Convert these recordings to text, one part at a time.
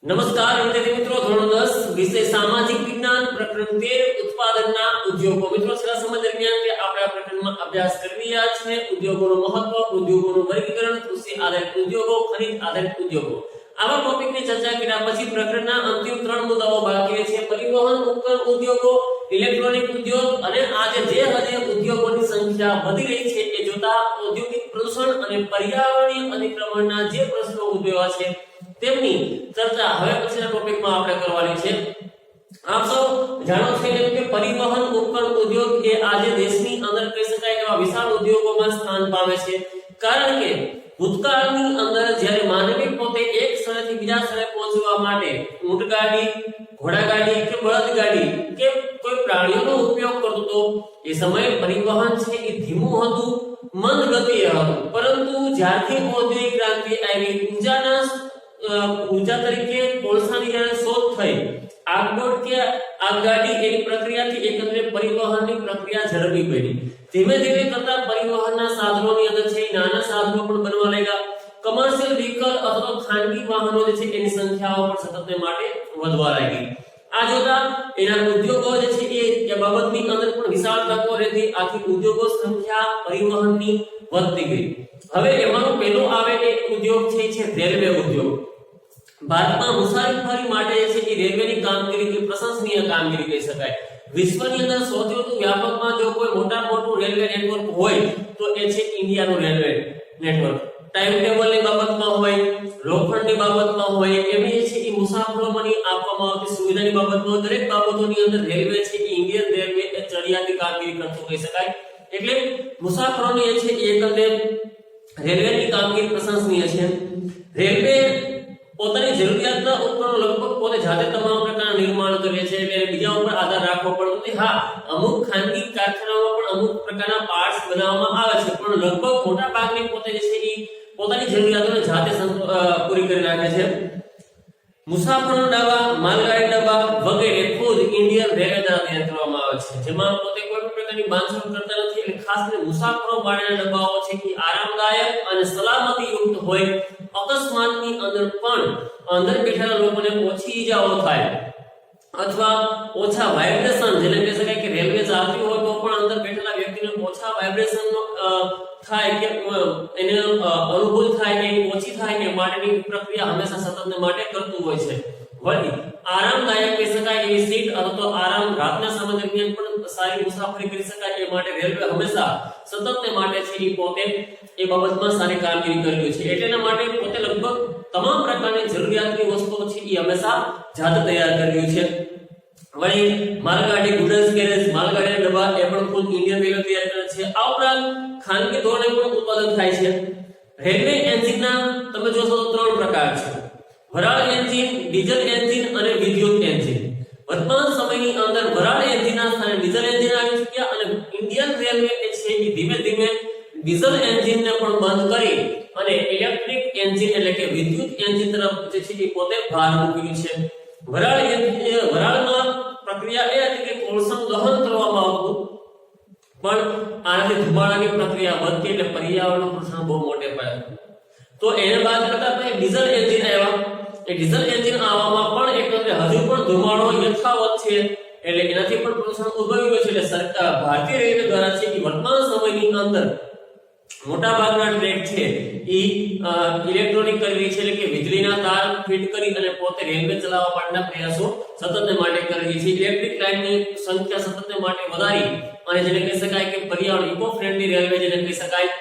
નમસ્કાર વિદ્યાર્થી મિત્રો, ધોરણ 10 વિષય સામાજિક વિજ્ઞાન પ્રકરણ 13 ઉત્પાદનના ઉદ્યોગો. મિત્રો છેલ્લા સમય દરમિયાન જે આપણે આ પ્રકરણમાં અભ્યાસ કરી રહ્યા છીએ ઉદ્યોગોનું મહત્વ, ઉદ્યોગોનું વર્ગીકરણ, કૃષિ આધારિત ઉદ્યોગો, ખનિજ આધારિત ઉદ્યોગો, આવા ટોપિકની ચર્ચા કર્યા પછી પ્રકરણના અંતિમ 3 મુદ્દાઓ બાકી છે: પરિવહન ઉપકરણ ઉદ્યોગો, ઇલેક્ટ્રોનિક ઉદ્યોગ અને આજે જે હદે ઉદ્યોગોની સંખ્યા વધી રહી છે એ જોતા ઔદ્યોગિક પ્રદૂષણ અને પર્યાવરણીય અતિક્રમણના જે પ્રશ્નો ઉદ્ભવ્યા છે તેમની ચર્ચા હવે પછીના ટોપિકમાં આપણે કરવાની છે. આપ સૌ જાણો છો કે પરિવહન ઉપકરણ ઉદ્યોગ એ આજે દેશની અંદર કહી શકાય એવા વિશાળ ઉદ્યોગોમાં સ્થાન પામે છે. કારણ કે ભૂતકાળની અંદર જ્યારે માનવી પોતે એક સ્થળેથી બીજા સ્થળે પહોંચવા માટે ઊંટગાડી, ઘોડાગાડી કે બળદગાડી કે કોઈ પ્રાણીઓનો ઉપયોગ કરતો હતો, એ સમયે પરિવહન છે એ ધીમું હતું, મંદ ગતિએ હતું. પરંતુ જ્યારથી ઔદ્યોગિક ક્રાંતિ આવી, ઊર્જા તરીકે કોલસાની જ્યારે શોધ થઈ, આગદોડ કે આગગાડી એની પ્રક્રિયાથી એકંદરે પરિવહનની પ્રક્રિયા ઝડપી પડી. ધીમે ધીમે કરતા પરિવહનના સાધનોની અંદર છે નાના સાધનો પણ બનવા લાગ્યા. કમર્શિયલ વ્હીકલ અથવા ખાનગી વાહનો જે છે એની સંખ્યાઓ પણ સતત માટે વધવા લાગી. આ જોતા એના ઉદ્યોગો જે છે એ બાબતની અંદર પણ વિશાળ તકો રહેતી. આથી ઉદ્યોગો સંખ્યા પરિવહનની વધતી ગઈ. હવે એમાંનો પહેલો આવે એ ઉદ્યોગ છે રેલવે ઉદ્યોગ. ભારતમાં મુસાફરી માટે છે એ રેલવેની કામગીરી પ્રશંસનીય કામગીરી કહી શકાય. વિશ્વની અંદર સૌથી વધુ વ્યાપકમાં જો કોઈ મોટું રેલવે નેટવર્ક હોય તો એ છે ઇન્ડિયાનું રેલવે નેટવર્ક. ટાઈમ ટેબલની બાબતમાં હોય, લોખંડની બાબતમાં હોય, એવી છે એ મુસાફરોની આપવામાં આવતી સુવિધાની બાબતમાં દરેક બાબતોની અંદર રેલવે છે એ ઇન્ડિયન રેલવે એ ચડિયાતી કામગીરી કરતું કહી શકાય. એટલે મુસાફરોની છે એ એકંદરે રેલવેની કામગીરી પ્રશંસનીય છે. રેલવે પોતાની જરૂરિયાતના ઉપકરણો લગભગ પોતે જાતે તમામ પ્રકારના નિર્માણ કરે છે, એટલે બીજા ઉપર આધાર રાખવો પડતો નથી. હા, અમુક ખાનગી કારખાનાઓમાં પણ અમુક પ્રકારના પાર્ટ્સ બનાવવામાં આવે છે, પણ લગભગ મોટા ભાગની પોતે જે છે એ પોતાની જરૂરિયાતોને જાતે પૂરી કરી રાખે છે. મુસાફરોના ડબ્બા, માલગાડી ડબ્બા વગેરે ખુદ ઇન્ડિયન રેલવે દ્વારા તૈયાર કરવામાં આવે છે, જેમાં પોતે કોઈ પણ પ્રકારની બાંધછોડ કરતા નથી. એટલે ખાસ કરીને મુસાફરો માટેના ડબ્બાઓ છે કે આરામદાયક અને સલામતી યુક્ત હોય. અકસ્માતની અંદર પણ અંદર બેઠેલા લોકોને ઓછી ઈજાઓ થાય અથવા ઓછા વાઇબ્રેશન, જેને કહી શકાય કે રેલવે ચાલતી હોય તો પણ અંદર બેઠેલા વ્યક્તિને ઓછા વાઇબ્રેશન થાય કે એને અનુભૂત થાય કે ઓછી થાય કે માટેની પ્રક્રિયા હંમેશા સતત માટે કરતું હોય છે. વળી આરામદાયક કહી શકાય એવી સીટ અથવા તો આરામ રાતના સમય દરમિયાન પણ સારી મુસાફરી કરી શકાય એ માટે રેલવે હંમેશા સતત માટે છે એ પોતે એ બાબતમાં સારી કામગીરી કરી છે. એટલે એના માટે પોતે લગભગ તમામ પ્રકારની જરૂરિયાતની વસ્તુઓ છે એ હંમેશા જાતે તૈયાર કર્યું છે. વળી માલગાડી, ગુડ્સ કેરેજ, માલગાડીના ડબ્બા એ પણ ખુદ ઇન્ડિયન રેલવે તૈયાર કરે છે. આ ઉપરાંત ખાનગી ધોરણે પણ ઉત્પાદન થાય છે. રેલવે એન્જિનના તમે જોશો તો 3 પ્રકાર છે: વરાળ એન્જિન, ડીઝલ એન્જિન અને વિદ્યુત એન્જિન. વર્તમાન સમયની અંદર વરાળ એન્જિનના સ્થાને ડીઝલ એન્જિન આવી ચૂક્યા અને ઇન્ડિયન રેલવે છે એ ધીમે ધીમે ડીઝલ એન્જિનને પણ બંધ કરી અને ઇલેક્ટ્રિક એન્જિન એટલે કે વિદ્યુત એન્જિન તરફ જે છે એ પોતે ભાર મૂક્યું છે. વરાળમાં પ્રક્રિયા એ હતી કે કોલસાનું દહન કરવામાં આવતું, પણ આનાથી ધુમાડાની પ્રક્રિયા વધતી એટલે પર્યાવરણનું પ્રદૂષણ બહુ મોટે પાયે. તો એને બાદ કરતા ડીઝલ એન્જિન આવ્યા. એ ડીઝલ એન્જિન આવવામાં પણ એકંદરે હજુ પણ ધુમાડો યથાવત છે, એટલે એનાથી પણ પ્રદૂષણ ઉદ્ભવી ગયું છે. એટલે સરકાર ભારતીય રેલવે દ્વારા છે કે વર્તમાન સમયની અંદર મોટા ભાગના ટ્રેક છે એ ઇલેક્ટ્રોનિક કરવી છે, એટલે કે વીજળીના તાર ફીટ કરી અને પોતે રેલવે ચલાવવા માટેના પ્રયાસો સતત માટે કરી છે. ઇલેક્ટ્રિક લાઇનની સંખ્યા સતત માટે વધારી અને જેને કહી શકાય કે પર્યાવરણ ઇકો ફ્રેન્ડલી રેલવે જેને કહી શકાય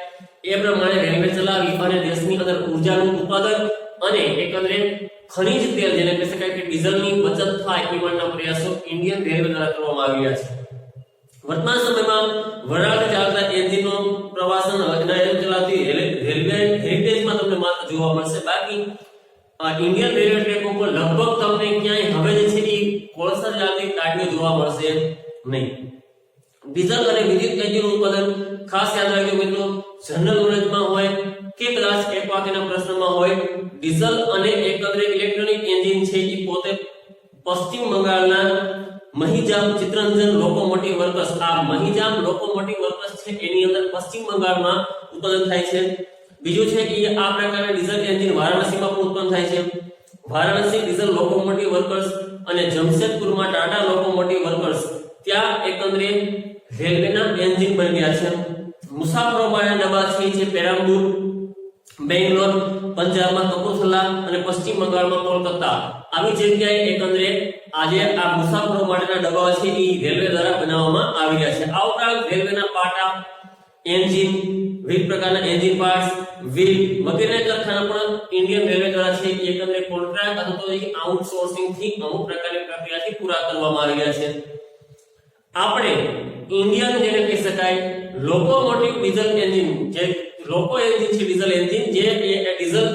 એ પ્રમાણે રેલવે ચલાવી અને દેશની અંદર ઉર્જાનું ઉત્પાદન અને એકંદરે ખનિજ તેલ જેને કહી શકાય કે ડીઝલની બચત થાય એ માટેના પ્રયાસો ઇન્ડિયન રેલવે દ્વારા કરવામાં આવ્યા છે. વર્તમાન સમયમાં વરાળથી ચાલતા એન્જિનનો પ્રવાસન ચલાવતી રેલવે હેરિટેજમાં તમને માત્ર જોવા મળશે. બાકી ઇન્ડિયન રેલવે ટ્રેક ઉપર લગભગ તમને ક્યાંય હવે જે છે એ કોલસા ચાલતી ગાડીઓ જોવા મળશે નહીં. ડીઝલ અને વિદ્યુત એન્જિનનું ઉત્પાદન ખાસ યાદ રાખજો મિત્રો, જનરલ નોલેજમાં હોય કે કદાચ એક વાક્યના પ્રશ્નમાં હોય. ડીઝલ અને એકંદરે ઇલેક્ટ્રોનિક એન્જિન છે એ પોતે પશ્ચિમ બંગાળના મહિજામ ચિત્તરંજન લોકોમોટિવ વર્કસ, આ મહિજામ લોકોમોટિવ વર્કસ છે એની અંદર પશ્ચિમ બંગાળમાં ઉત્પાદન થાય છે. બીજું છે કે આ પ્રકારના ડીઝલ એન્જિન વારાણસીમાં પણ ઉત્પન્ન થાય છે. વારાણસી ડીઝલ લોકોમોટિવ વર્કર્સ અને જમશેદપુરમાં ટાટા લોકોમોટિવ વર્કર્સ ત્યાં એકંદરે રેલવેના એન્જિન બન્યા છે. મુસાફરો માટેના ડબ્બા છે જે પેરામ્બુર, બેંગ્લોર, પંજાબમાં કપૂરથલા અને પશ્ચિમ બંગાળમાં કોલકાતા આવી જગ્યાએ એકંદરે આજે આ મુસાફરો માટેના ડબ્બા છે એ રેલવે દ્વારા બનાવવામાં આવી રહ્યા છે. આ ઉપરાંત રેલવેના પાટા, એન્જિન, વિવિધ પ્રકારના એન્જિન પાર્ટ્સ, વ્હીલ વગેરે કારખાના પણ ઇન્ડિયન રેલવે દ્વારા છે એકંદરે કોન્ટ્રાક્ટ અથવા તો આઉટસોર્સિંગ થી અમુક પ્રકારની પ્રક્રિયાથી પૂરા કરવામાં આવી રહ્યા છે. આપણે ઇન્ડિયન જેને કહી શકાય લોકોમોટિવ ડીઝલ એન્જિન, જે લોકો એન્જિન છે ડીઝલ એન્જિન, જે ડીઝલ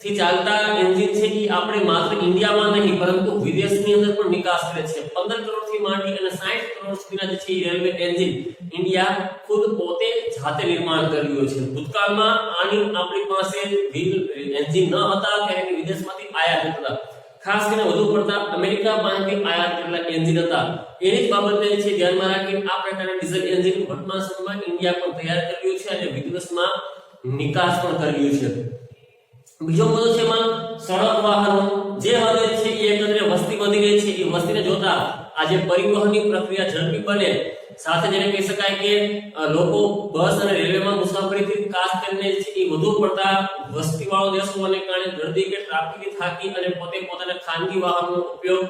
થી ચાલતા એન્જિન છે એ આપણે માત્ર ઇન્ડિયામાં નહીં પરંતુ વિદેશની અંદર પણ નિકાસ કરે છે. 15 કરોડથી માંડી અને 60 કરોડ સુધીના જે છે રેલવે એન્જિન ઇન્ડિયા ખુદ પોતે જાતે નિર્માણ કર્યું છે. ભૂતકાળમાં આની આપણી પાસે વ્હીલ એન્જિન ન હતા ત્યારે વિદેશમાંથી આયાત હતા. ખાસ કરીને વધુ પડતા અમેરિકા પાસેથી આયાત કરેલા એન્જિન હતા. એની જ બાબતને છે ધ્યાનમાં રાખી આ પ્રકારના ડીઝલ એન્જિન વર્તમાન સમયમાં ઇન્ડિયા પણ તૈયાર કર્યું છે અને વિદેશમાં નિકાસ પણ કર્યું છે. બીજો મુદ્દો છે એમાં સડક વાહનો, જે હવે છે એ એકંદરે વસ્તી વધી રહી છે. એ વસ્તીને જોતા આજે પરિવહનની પ્રક્રિયા ઝડપી બને, સાથે જેને કહી શકાય કે લોકો બસ અને રેલવેમાં મુસાફરીથી ખાસ કરીને છે એ વધુ પડતા વસ્તીવાળો દેશ હોવાને કારણે ગર્દી કે ટ્રાફિકથી થાકી અને પોતે પોતાના ખાનગી વાહનનો ઉપયોગ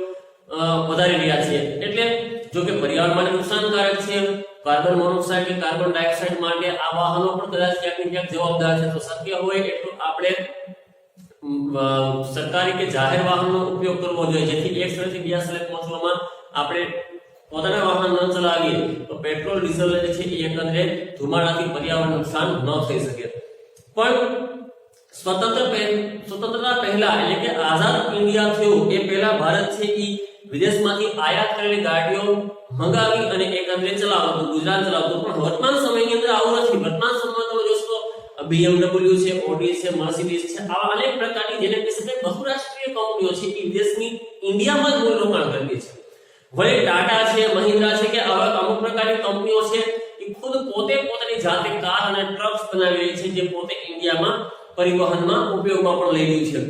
વધારી રહ્યા છે. એટલે જો કે પર્યાવરણ માટે નુકસાનકારક છે, કાર્બન મોનોક્સાઇડ કે કાર્બન ડાયોક્સાઇડ માટે આ વાહનો પણ કદાચ ક્યાંક ને ક્યાંક જવાબદાર છે. તો શક્ય હોય એટલું આપણે સરકારી કે જાહેર વાહનનો ઉપયોગ કરવો જોઈએ, જેથી એક સ્થળેથી બીજા સ્થળે પહોંચવામાં આપણે પોતાના વાહન ન ચલાવીએ તો પેટ્રોલ ડીઝલ જે છે એ એકંદરે ધુમાડાથી પર્યાવરણ નુકસાન ન થઈ શકે. પણ સ્વતંત્રતા પહેલા એટલે કે આઝાદ ઇન્ડિયા થયું એ પહેલા ભારત છે એ વિદેશમાંથી આયાત કરેલી ગાડીઓ મંગાવી અને એકંદરે ચલાવતું, ગુજરાત ચલાવતું. પણ વર્તમાન સમયની અંદર આવું નથી. વર્તમાન સમયમાં તમે જોશો BMW છે, ઓડી છે, મર્સિડીઝ છે, આવા અનેક પ્રકારની જેને કહી શકાય બહુરાષ્ટ્રીય કંપનીઓ છે એ વિદેશની ઇન્ડિયામાં જ મૂળ રોકાણ કરી છે. વળે ટાટા છે, મહિન્દ્રા છે કે આવા અમુક પ્રકારની કંપનીઓ છે એ ખુદ પોતે પોતાની જાતે કાર અને ટ્રક્સ બનાવી રહી છે, જે પોતે ઇન્ડિયામાં પરિવહનમાં ઉપયોગમાં પણ લઈ રહી છે.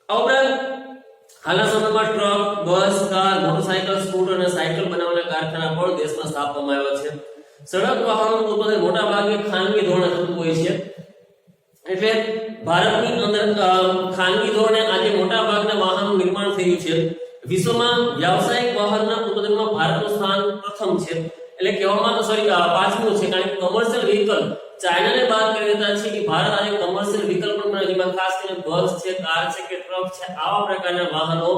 આ ઉપરાંત હાલના સમયમાં ટ્રક, બસ, કાર, મોટરસાયકલ, સ્કૂટર અને સાયકલ બનાવવાના કારખાના પણ દેશમાં સ્થાપવામાં આવ્યા છે. સડક વાહનોનું ઉત્પાદન મોટા ભાગે ખાનગી ધોરણે થતું હોય છે. એટલે ભારતની અંદર ખાનગી ધોરણે આજે મોટા ભાગના વાહનોનું નિર્માણ થયું છે. વિશ્વમાં વ્યાવસાયિક વાહનના ઉત્પાદનમાં ભારતનું સ્થાન પ્રથમ છે. એટલે કહેવામાં પાંચમું છે, કારણ કે કોમર્શિયલ વ્હીકલ ચાઇનાને બાદ કરી દેતા છે કે ભારત આજે કોમર્શિયલ વ્હીકલ પણ બનાવે, જેમાં ખાસ કરીને બસ છે, કાર છે કે ટ્રક છે, આવા પ્રકારના વાહનો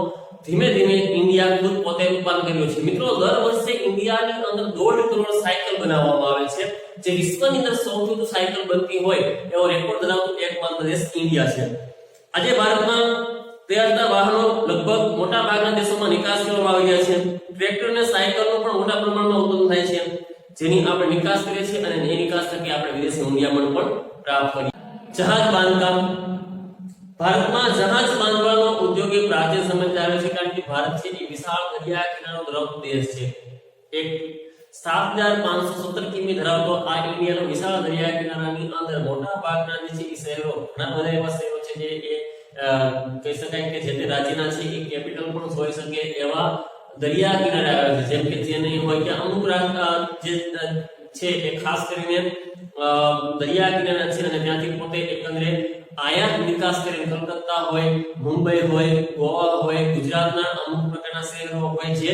ધીમે ધીમે ઇન્ડિયા ખુદ પોતે ઉત્પાદન કર્યું છે. મિત્રો, દર વર્ષે ઇન્ડિયાની અંદર 1.5 કરોડ સાયકલ બનાવવામાં આવે છે, જે વિશ્વની અંદર સૌથી વધુ સાયકલ બનતી હોય એવો રેકોર્ડ ધરાવતો એકમાત્ર દેશ ઇન્ડિયા છે. આજે ભારતમાં તૈયાર વાહનો લગભગ મોટા ભાગના દેશોમાં નિકાસ કરવામાં આવી રહ્યા છે. ટ્રેક્ટર અને સાયકલનો પણ મોટા પ્રમાણમાં ઉત્પાદન થાય છે, જેની આપણે નિકાસ કરીએ છીએ અને એ નિકાસ થકી આપણે વિદેશી મૂલ્યામણ પણ પ્રાપ્ત કરીએ. જહાજ બાંધકામ. ભારતમાં જહાજ બાંધવાનો ઉદ્યોગ એ પ્રાચીન સમયથી આવ્યો છે, કારણ કે ભારત છે એ વિશાળ દરિયા કિનારો ધરાવતો દેશ છે. એક 7517 કિમી ધરાવતો આ ઇન્ડિયાનો વિશાળ દરિયા કિનારાની અંદર મોટા ભાગના જે છે એ શહેરો, ઘણા બધા એવા શહેરો છે જે કહી શકાય કે જે તે રાજ્યના છે એ કેપિટલ પણ હોઈ શકે એવા દરિયા કિનારે આવેલા છે. જેમ કે ચેન્નઈ હોય કે અમુક જે છે એ ખાસ કરીને દરિયા કિનારા છે અને ત્યાંથી પોતે એકંદરે આયાત નિકાસ કરીને કલકત્તા હોય, મુંબઈ હોય, ગોવા હોય, ગુજરાતના અમુક પ્રકારના શહેરો હોય જે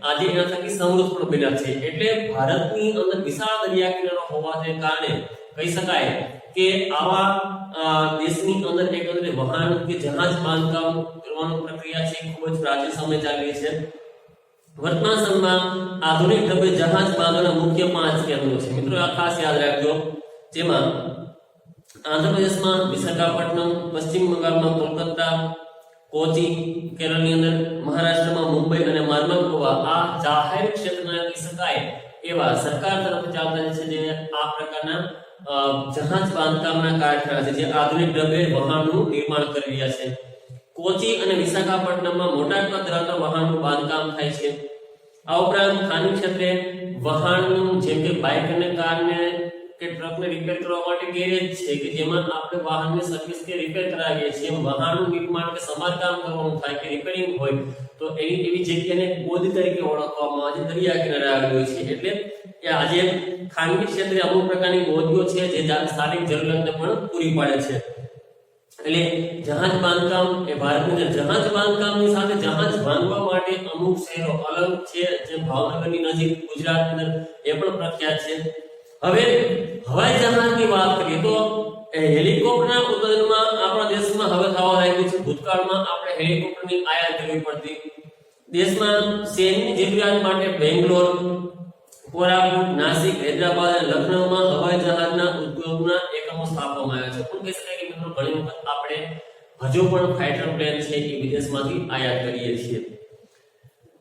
આજે એના થકી સમૃદ્ધ પણ બન્યા છે. એટલે ભારતની અંદર વિશાળ દરિયા કિનારો હોવાને કારણે કહી શકાય કે આવા દેશની અંદર એકંદરે વહાણ કે જહાજ બાંધકામ કરવાની પ્રક્રિયા છે ખૂબ જ પ્રાચીન સમય ચાલી છે. વર્તમાન સમયમાં આધુનિક ઢબે જહાજ બાંધવાના મુખ્ય 5 કેન્દ્રો છે. મિત્રો, આ ખાસ યાદ રાખજો, જેમાં આંધ્રપ્રદેશમાં વિશાખાપટ્ટનમ, પશ્ચિમ બંગાળમાં કોલકાતા, કોચી કેરળની અંદર, મહારાષ્ટ્રમાં મુંબઈ અને માર્મલ ગોવા આ જાહેર ક્ષેત્રના કહી શકાય એવા સરકાર તરફથી ચાલતા છે જે આ પ્રકારના જહાજ બાંધકામના કારખાના છે, જે આધુનિક ઢબે વહાણનું નિર્માણ કરી રહ્યા છે. કોચી અને વિશાખાપટ્ટનમમાં મોટા કદ ધરાવતા વહાણનું બાંધકામ થાય છે. આ ઉપરાંત ખાનગી ક્ષેત્રે વહાણનું જેમ કે બાઇક અને કારને કે ટ્રકને રિપેર કરવા માટે ગેરેજ છે કે જેમાં આપણે વાહનની સર્વિસ કે રિપેર કરાવીએ છીએ, વાહનનું નિર્માણ કે સમારકામ કરવાનું થાય કે રિપેરિંગ હોય તો એવી જગ્યાને બોધ તરીકે ઓળખવામાં આવે છે, દરિયા કિનારે આવેલી હોય છે. એટલે કે આજે ખાનગી ક્ષેત્રે અમુક પ્રકારની બોધીઓ છે જે સ્થાનિક જરૂરિયાતને પણ પૂરી પાડે છે. એટલે જહાજ બાંધકામ એ ભારતની જહાજ બાંધકામની સાથે જહાજ બાંધવા માટે અમુક શહેરો અલગ છે, જે ભાવનગરની નજીક ગુજરાતની અંદર એ પણ પ્રખ્યાત છે. હવે હવાઈ જહાજની વાત કરીએ તો હેલિકોપ્ટરના ઉત્પાદનમાં આપણા દેશમાં હવે થવા લાગ્યું છે. ભૂતકાળમાં આપણે હેલિકોપ્ટરની આયાત કરવી પડતી. દેશમાં સૈન્ય જરૂરિયાત માટે બેંગ્લોર, કોરાપુટ, નાસિક, હૈદરાબાદ અને લખનઉમાં હવાઈ જહાજના ઉદ્યોગના એકમો સ્થાપવામાં આવ્યા છે. પણ કહી શકાય કે મિત્રો ઘણી વખત આપણે હજુ પણ ફાઇટર પ્લેન છે એ વિદેશમાંથી આયાત કરીએ છીએ.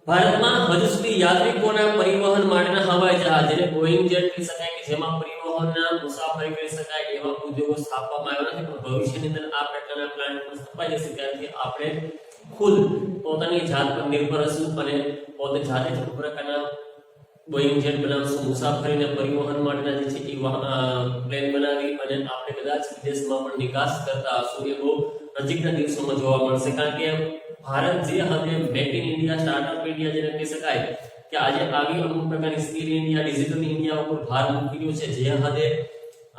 ભારતમાં હજુ સુધી યાત્રિકોના પરિવહન માટેના હવાઈ જહાજ જેને બોઇંગ જેટ કહી શકાય કે જેમાં પરિવહનના મુસાફરી કરી શકાય એવા ઉદ્યોગો સ્થાપવામાં આવ્યા નથી. પણ ભવિષ્યની અંદર આ પ્રકારના પ્લાન્ટ પણ સ્થાપાઈ જશે, ત્યારથી આપણે ખુદ પોતાની જાત પર નિર્ભર હશું અને પોતે જાતે જ પ્રકારના બોઇંગ જેટ બનાવશું, મુસાફરીને પરિવહન માટેના જે છે એ પ્લેન બનાવી અને આપણે કદાચ વિદેશમાં પણ નિકાસ કરતા હશું. એ બહુ નજીકના દિવસોમાં જોવા મળશે. કારણ કે ભારત જે હદે make in India, startup India જેને કહી શકાય કે આજે આવી અમુક પ્રકારની સ્કિલ ઇન્ડિયા, ડિજિટલ ઇન્ડિયા ઉપર ભાર મૂકી રહ્યું છે, જે હદે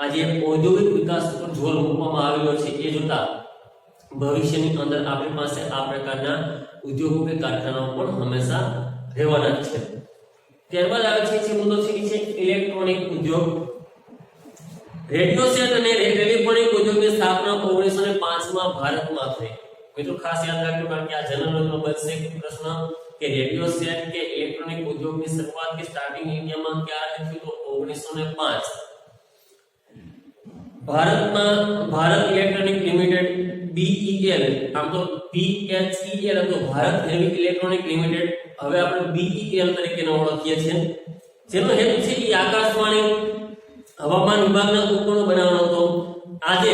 આજે ઔદ્યોગિક વિકાસ ઉપર જોર મૂકવામાં આવ્યો છે, એ જોતા ભવિષ્યની અંદર આપણી પાસે આ પ્રકારના ઉદ્યોગો કે કારખાનાઓ પણ હંમેશા રહેવાના જ છે. ત્યારબાદ આવે છે જે મુદ્દો છે ઇલેક્ટ્રોનિક ઉદ્યોગ. રેડિયો સેટ અને ટેલિફોનિક ઉદ્યોગની સ્થાપના 1905 માં ભારતમાં થઈ. મિત્રો ખાસ યાદ રાખજો, કારણ કે આ જનરલમાં બનશે પ્રશ્ન કે રેડિયો સેટ કે ઇલેક્ટ્રોનિક ઉદ્યોગની શરૂઆત કે સ્ટાર્ટિંગ ઇન્ડિયામાં ક્યારે થયું? તો 1905 ભારતમાં ભારત ઇલેક્ટ્રોનિક લિમિટેડ BEL, આમ તો BHEL હતો, ભારત હેવી ઇલેક્ટ્રોનિક લિમિટેડ, હવે આપણે BEL તરીકે ઓળખીએ છીએ. જેનો હેતુ છે એ આકાશવાણી, હવામાન વિભાગના ઉપકરણો બનાવવાનો હતો. આજે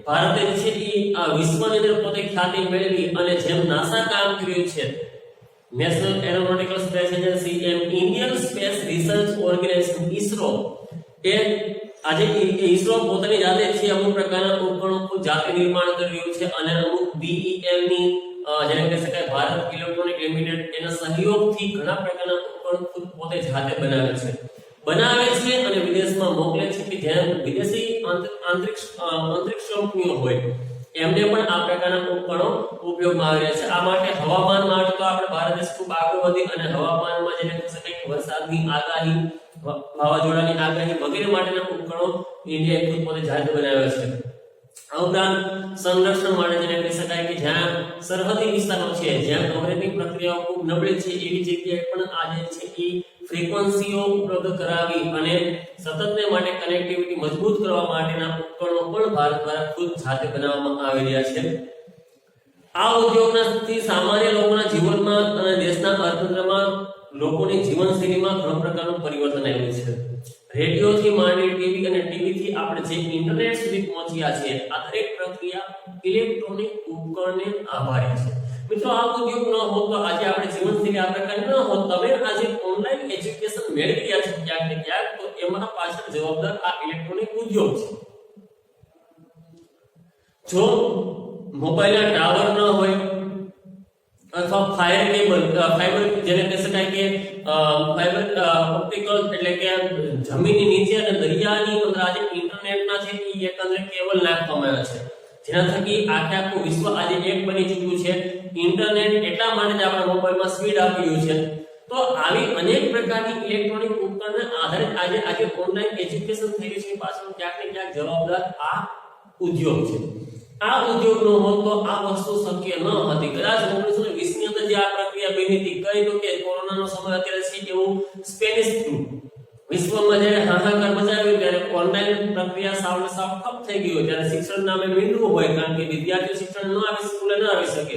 ભારતે છે એ આ વિશ્વની અંદર પોતે ખ્યાતિ મેળવી અને જેમ નાસા કામ કર્યું છે, નેશનલ એરોનોટિકલ સ્પેસ એજન્સી એમ Indian space research organisation ISRO એ આજે ISRO પોતાની જાતે છે અમુક પ્રકારના ઉપકરણો જાતે નિર્માણ કરી રહ્યું છે અને અમુક BEL ની જેને કહી શકાય ભારત ઇલેક્ટ્રોનિક લિમિટેડ એના સહયોગથી ઘણા પ્રકારના ઉપકરણો પોતે જાતે બનાવે છે અને વિદેશમાં મોકલે છે કે જેમ વિદેશી અંતરિક્ષ કંપનીઓ હોય એમને પણ આ પ્રકારના ઉપકરણો ઉપયોગમાં આવી રહ્યા છે. આ માટે હવામાન માટે તો આપણે ભારત દેશ ખૂબ આગળ વધી અને હવામાનમાં જેને કહી શકાય કે વરસાદની આગાહી, વાવાઝોડાની આગાહી વગેરે માટેના ઉપકરણો ઇન્ડિયાએ ખુદ પોતે જાતે બનાવ્યા છે. આ ઉપરાંત સંરક્ષણ માટે જેને કહી શકાય કે જ્યાં સરહદી વિસ્તારો છે, જ્યાં કવરેજની પ્રક્રિયાઓ ખૂબ નબળી છે, એવી જગ્યાએ પણ આજે છે એ ફ્રીક્વન્સીઓ ઉપલબ્ધ કરાવી અને સતતને માટે કનેક્ટિવિટી મજબૂત કરવા માટેના ઉપકરણો પણ ભારત દ્વારા ખુદ જાતે બનાવવામાં આવી રહ્યા છે. આ ઉદ્યોગનાથી સામાન્ય લોકોના જીવનમાં અને દેશના અર્થતંત્રમાં, લોકોની જીવનશૈલીમાં ઘણા પ્રકારનું પરિવર્તન આવ્યું છે. રેડિયોથી માંડી ટીવી અને ટીવીથી આપણે જે ઇન્ટરનેટ સુધી પહોંચ્યા છે, આ દરેક પ્રક્રિયા ઇલેક્ટ્રોનિક ઉપકરણને આભારી છે. મિત્રો આ ઉદ્યોગ ન હોત તો આજે આપણે જીવનશૈલી આ પ્રકારની ન હોત. તમે આજે ઓનલાઈન એજ્યુકેશન મેળવી રહ્યા છો ક્યાંક ને ક્યાંક, તો એમાં પાછળ જવાબદાર આ ઇલેક્ટ્રોનિક ઉદ્યોગ છે. જો મોબાઈલના ટાવર ન હોય અથવા ફાઈબર જેને કહી શકાય કે ફાઈબર ઓપ્ટિકલ એટલે કે જમીનની નીચે અને દરિયાની અંદર આજે ઇન્ટરનેટના છે એ એકંદરે કેબલ નાખવામાં આવ્યા છે, જેના થકી આખું વિશ્વ આજે એક બની ચૂક્યું છે. ઇન્ટરનેટ એટલા માટે જ આપણા મોબાઈલમાં સ્પીડ આપી રહ્યું છે. તો આવી અનેક પ્રકારની ઇલેક્ટ્રોનિક ઉપકરણને આધારિત આજે ઓનલાઈન એજ્યુકેશન થઈ રહ્યું છે. પાછળ ક્યાંક ને ક્યાંક જવાબદાર આ ઉદ્યોગ છે. આ ઉદ્યોગ નો હોત તો આ વસ્તુ શક્ય ન હતી. કદાચ 1920 ની અંદર જે આ પ્રક્રિયા બની હતી, કહી દો કે કોરોનાનો સમય અત્યારે છે એવું સ્પેનિશ ફ્લૂ વિશ્વમાં જ્યારે હાહાકાર મચાવ્યો ત્યારે ઓનલાઈન પ્રક્રિયા સાવ ઠપ થઈ ગયો. ત્યારે શિક્ષણ નામે મીંડું હોય, કારણ કે વિદ્યાર્થીઓ શિક્ષણ ન આવી સ્કૂલે ન આવી શકે.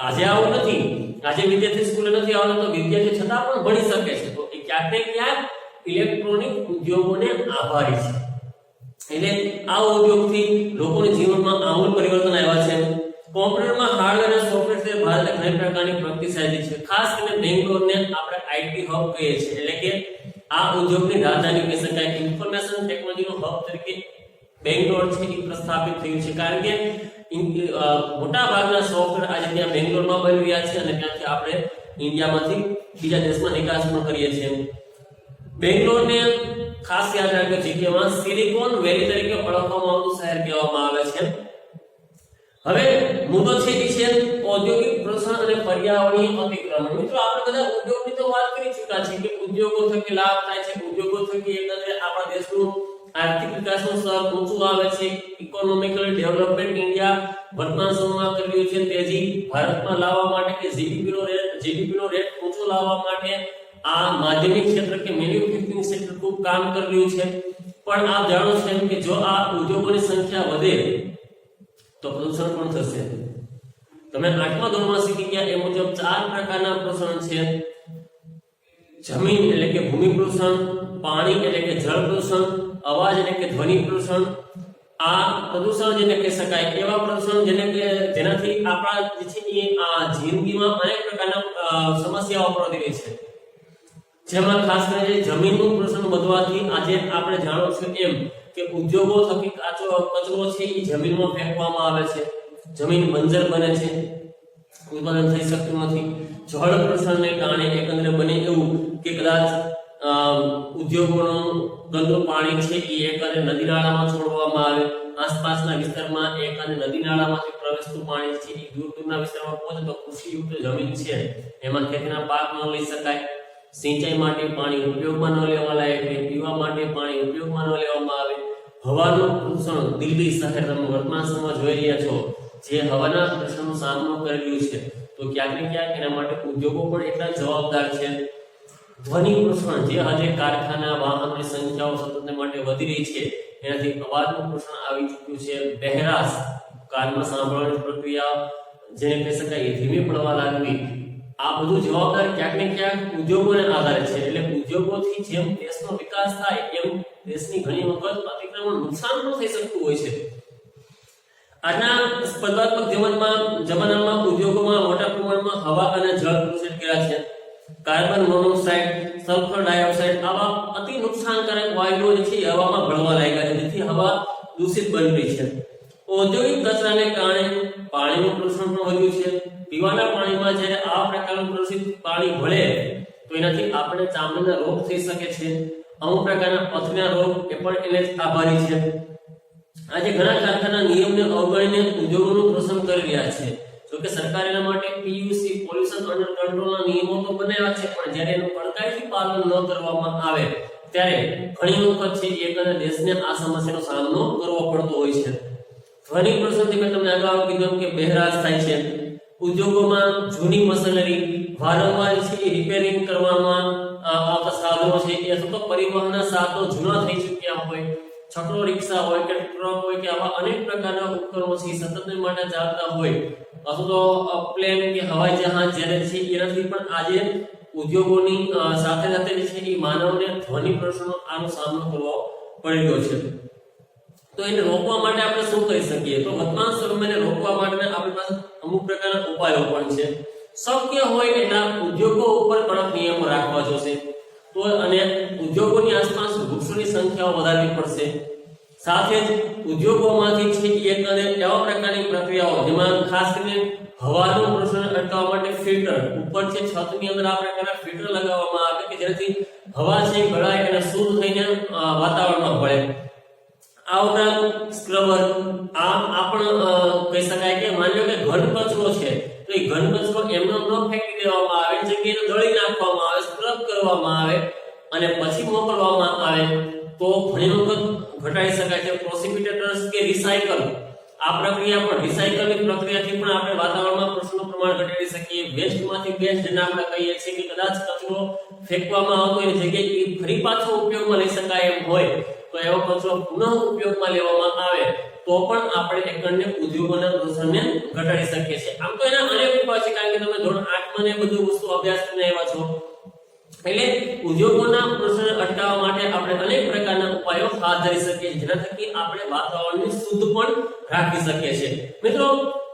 આજે આવું નથી. આજે વિદ્યાર્થી સ્કૂલે નથી આવતો તો વિદ્યાર્થી છતાં પણ ભણી શકે છે. તો એ ક્યાંક ને ક્યાંક ઇલેક્ટ્રોનિક ઉદ્યોગોને આભારી છે. એટલે આ ઉદ્યોગથી લોકોના જીવનમાં આમૂલ પરિવર્તન આવ્યા છે. કોમ્પ્યુટરમાં હાર્ડવેર અને સોફ્ટવેર ભારતે ઘણી પ્રકારની પ્રગતિ સાધી છે. ખાસ કરીને બેંગ્લોરને આપણે આઈટી હબ કહીએ છીએ. એટલે કે આ ઉદ્યોગની રાજધાની કહી શકાય. ઇન્ફોર્મેશન ટેકનોલોજીનો હબ તરીકે બેંગ્લોર છે એ પ્રસ્થાપિત થયું છે, કારણ કે મોટા ભાગના સોફ્ટવેર આજે ત્યાં બેંગ્લોરમાં બની રહ્યા છે અને ત્યાંથી આપણે ઇન્ડિયામાંથી બીજા દેશમાં નિકાસ પણ કરીએ છીએ. બેંગ્લોરને ખાસ યાદ રાખજો, જીકેમાં સિલિકોન વેલી તરીકે ઓળખવામાં આવતું શહેર કહેવામાં આવે છે. હવે મુદ્દો છે એ છે ઔદ્યોગિક પ્રદૂષણ અને પર્યાવરણીય અતિક્રમણ. મિત્રો આપણે બધા ઉદ્યોગની તો વાત કરી ચૂક્યા છે કે ઉદ્યોગો થકી લાભ થાય છે, ઉદ્યોગો થકી એકંદરે આપણા દેશનું આર્થિક વિકાસનું સ્તર ઊંચું આવે છે. ઇકોનોમિકલ ડેવલપમેન્ટ ઇન્ડિયા વર્તમાન સમયમાં કરી રહ્યું છે. તેજી ભારતમાં લાવવા માટે કે જીડીપી નો રેટ ઊંચો લાવવા માટે આ માધ્યમિક ક્ષેત્ર કે મેન્યુફેક્ચરિંગ સેક્ટર ખૂબ કામ કરી રહ્યું છે. પણ આપ જાણો છો કે જો આ ઉદ્યોગોની સંખ્યા વધે તો પ્રદૂષણ પણ થશે. તમે 8મા ધોરણમાં શીખી ગયા એ મુજબ 4 પ્રકારના પ્રદૂષણ છે. જમીન એટલે કે ભૂમિ પ્રદૂષણ, પાણી એટલે કે જળ પ્રદૂષણ, અવાજ એટલે કે ધ્વનિ પ્રદૂષણ. આ પ્રદૂષણ જેને કહી શકાય એવા પ્રદૂષણ જેનાથી આપણા જે છે એ આ જિંદગીમાં અનેક પ્રકારના સમસ્યાઓ પ્રવર્તી રહી છે. જેમાં ખાસ કરીને જમીનનું પ્રદૂષણ વધવાથી આજે આપણે જાણો છો એમ કે ઉદ્યોગો થકી કચરો છે એ જમીનમાં ફેંકવામાં આવે છે, જમીન બંજર બને છે, ઉત્પાદન થઈ શકતું નથી. જળ પ્રદૂષણને કારણે એકંદરે બને એવું કે કદાચ ઉદ્યોગોનું ગંદુ પાણી છે એ એકંદરે નદી નાળામાં છોડવામાં આવે, આસપાસના વિસ્તારમાં એકંદરે નદી નાળામાંથી પ્રવેશતું પાણી છે એ દૂર દૂરના વિસ્તારમાં પહોંચે તો કૃષિયુક્ત જમીન છે એમાં ખેતીના પાક ન લઈ શકાય. સિંચાઈ માટે પાણી ઉપયોગમાં ન લેવા લાયક, પીવા માટે પાણી ઉપયોગમાં ન લેવામાં આવે. હવાનું પ્રદૂષણ દિલ્હી શહેર તમે વર્તમાન સમયમાં જોઈ રહ્યા છો જે હવાના પ્રદૂષણનો સામનો કરી રહ્યું છે, તો ક્યાંક ને ક્યાંક એના માટે ઉદ્યોગો પણ એટલા જવાબદાર છે. ધ્વનિ પ્રદૂષણ જે આજે કારખાના વાહનોની સંખ્યાઓ સતત માટે વધી રહી છે એનાથી અવાજનું પ્રદૂષણ આવી ચૂક્યું છે. બહેરાશ કાનમાં સાંભળવાની પ્રક્રિયા જેને કહી શકાય એ ધીમી પડવા લાગવી, આ બધું જવાબદાર ક્યાંક ને ક્યાંક ઉદ્યોગોને આધારે છે. એટલે ઉદ્યોગોથી જેમ દેશનો વિકાસ થાય એમ દેશની ઘણી વખત અતિક્રમણ નુકસાન પણ થઈ શકતું હોય છે. આજના સ્પર્ધાત્મક જમાનામાં ઉદ્યોગોમાં મોટા પ્રમાણમાં હવા અને જળ પ્રદૂષિત કર્યા છે. કાર્બન મોનોક્સાઇડ, સલ્ફર ડાયોક્સાઇડ આવા અતિ નુકસાનકારક વાયુઓ જે છે હવામાં ભળવા લાગ્યા છે, જેથી હવા દૂષિત બની રહી છે. ઔદ્યોગિક કચરાને કારણે પાણીનું પ્રદૂષણ પણ વધ્યું છે. પીવાના પાણીમાં જ્યારે આ પ્રકારનું પ્રદૂષિત પાણી ભળે તો એનાથી આપણે ચામડીના રોગ થઈ શકે છે. અમુક પ્રકારના પથરીના રોગ એ પણ એને આભારી છે. આજે ઘણા કારખાના નિયમને અવગણીને ઉદ્યોગોનું પ્રદૂષણ કરી રહ્યા છે. જોકે સરકાર એના માટે પીયુસી પોલ્યુશન અંડર કંટ્રોલના નિયમો તો બનાવ્યા છે, પણ જ્યારે એનું કડકાઈથી પાલન ન કરવામાં આવે ત્યારે ઘણી વખત છે એકંદરે દેશને આ સમસ્યાનો સામનો કરવો પડતો હોય છે. ધ્વનિ પ્રદૂષણથી મેં તમને અગાઉ કીધું કે બહેરાશ થાય છે. ઉદ્યોગોમાં જૂની મશીનરી વારંવાર છે રિપેરિંગ કરવામાં આવતા સાધનો છે એ અથવા તો પરિવહનના સાધનો જૂના થઈ ચૂક્યા હોય, છકડો રિક્ષા હોય કે ટ્રક હોય કે આવા અનેક પ્રકારના ઉપકરણો છે સતત માટે ચાલતા હોય, અથવા તો પ્લેન કે હવાઈ જહાજ જ્યારે છે એનાથી પણ આજે ઉદ્યોગોની સાથે સાથે જે છે એ માનવને ધ્વનિ પ્રદૂષણનો આનો સામનો કરવો પડી રહ્યો છે. તો એને રોકવા માટે આપણે શું કરી શકીએ? તો વર્તમાન સમયને રોકવા માટે આપણી પાસે અમુક પ્રકારના ઉપાયો પણ છે. શક્ય હોય એટલા ઉદ્યોગો ઉપર કડક નિયમો રાખવા જોશે. તો અને ઉદ્યોગોની આસપાસ વૃક્ષોની સંખ્યાઓ વધારવી પડશે. સાથે જ ઉદ્યોગોમાંથી છે એકંદરે એવા પ્રકારની પ્રક્રિયાઓ જેમાં ખાસ કરીને હવાનું પ્રદૂષણ અટકાવવા માટે ફિલ્ટર ઉપર છે છતની અંદર આ પ્રકારના ફિલ્ટર લગાવવામાં આવે કે જેનાથી હવા છે ગળાય અને શુદ્ધ થઈને વાતાવરણમાં ભળે. આ ઉપરાંત સ્ક્રબર આ પણ કહી શકાય કે માની લો કે ઘન કચરો છે તો એ ઘન કચરો એમનો ન ફેંકી દેવામાં આવે, જગ્યાએ દળી નાખવામાં આવે, સ્ક્રબ કરવામાં આવે અને પછી મોકલવામાં આવે તો ઘણી વખત ઘટાડી શકાય છે. પ્રોસિપિટેટર્સ કે રિસાયકલ આ પ્રક્રિયા પણ રિસાયકલની પ્રક્રિયાથી પણ આપણે વાતાવરણમાં પ્રદૂષણનું પ્રમાણ ઘટાડી શકીએ. વેસ્ટમાંથી બેસ્ટ જેને આપણે કહીએ છીએ કે કદાચ કચરો ફેંકવામાં આવતો એની જગ્યાએ ફરી પાછો ઉપયોગમાં લઈ શકાય એમ હોય તો એવો કચરો પુનઃ ઉપયોગમાં લેવામાં આવે તો પણ આપણે એકંદરે ઉદ્યોગોના પ્રદૂષણને ઘટાડી શકીએ છીએ. આમ તો એના અનેક ઉપાય છે, કારણ કે તમે ધોરણ 8 માં ને બધું વસ્તુ અભ્યાસ કરીને આવ્યા છો. એટલે ઉદ્યોગોના પ્રદૂષણ અટકાવવા માટે આપણે અનેક પ્રકારના ઉપાયો હાથ ધરી શકીએ જેના થકી આપણે વાતાવરણને શુદ્ધ પણ રાખી શકીએ છીએ. મિત્રો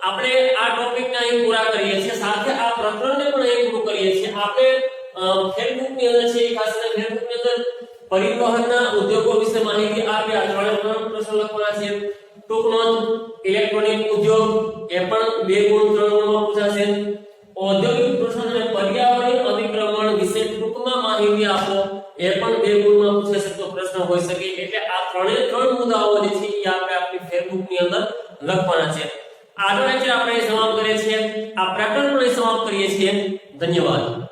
આપણે આ ટોપિકને અહીં પૂરા કરીએ છીએ, સાથે આ પ્રકરણને પણ અહીં પૂરું કરીએ છીએ. આપણે ફેસબુક ની અંદર છે ખાસ કરીને ફેસબુક ની અંદર પરિવહનના ઉદ્યોગો વિશે માહિતી આપી આ ત્રણ પ્રશ્ન લખવાના છે ટૂંક નોંધ ઇલેક્ટ્રોનિક ઉદ્યોગ એ પણ 2 ગુણ 3 ગુણમાં પૂછાશે ઔદ્યોગિક પ્રશ્ન અને પર્યાવરણીય અતિક્રમણ વિશે ટૂંકમાં માહિતી આપો એ પણ 2 ગુણમાં પૂછાઈ શકતો પ્રશ્ન હોઈ શકે એટલે આ ત્રણ મુદ્દાઓ જે છે એ આપણે આપણી ફેસબુક ની અંદર લખવાના છે આગળ આપણે સમાપ્ત કરીએ છીએ આ પ્રકરણ પણ સમાપ્ત કરીએ છીએ ધન્યવાદ।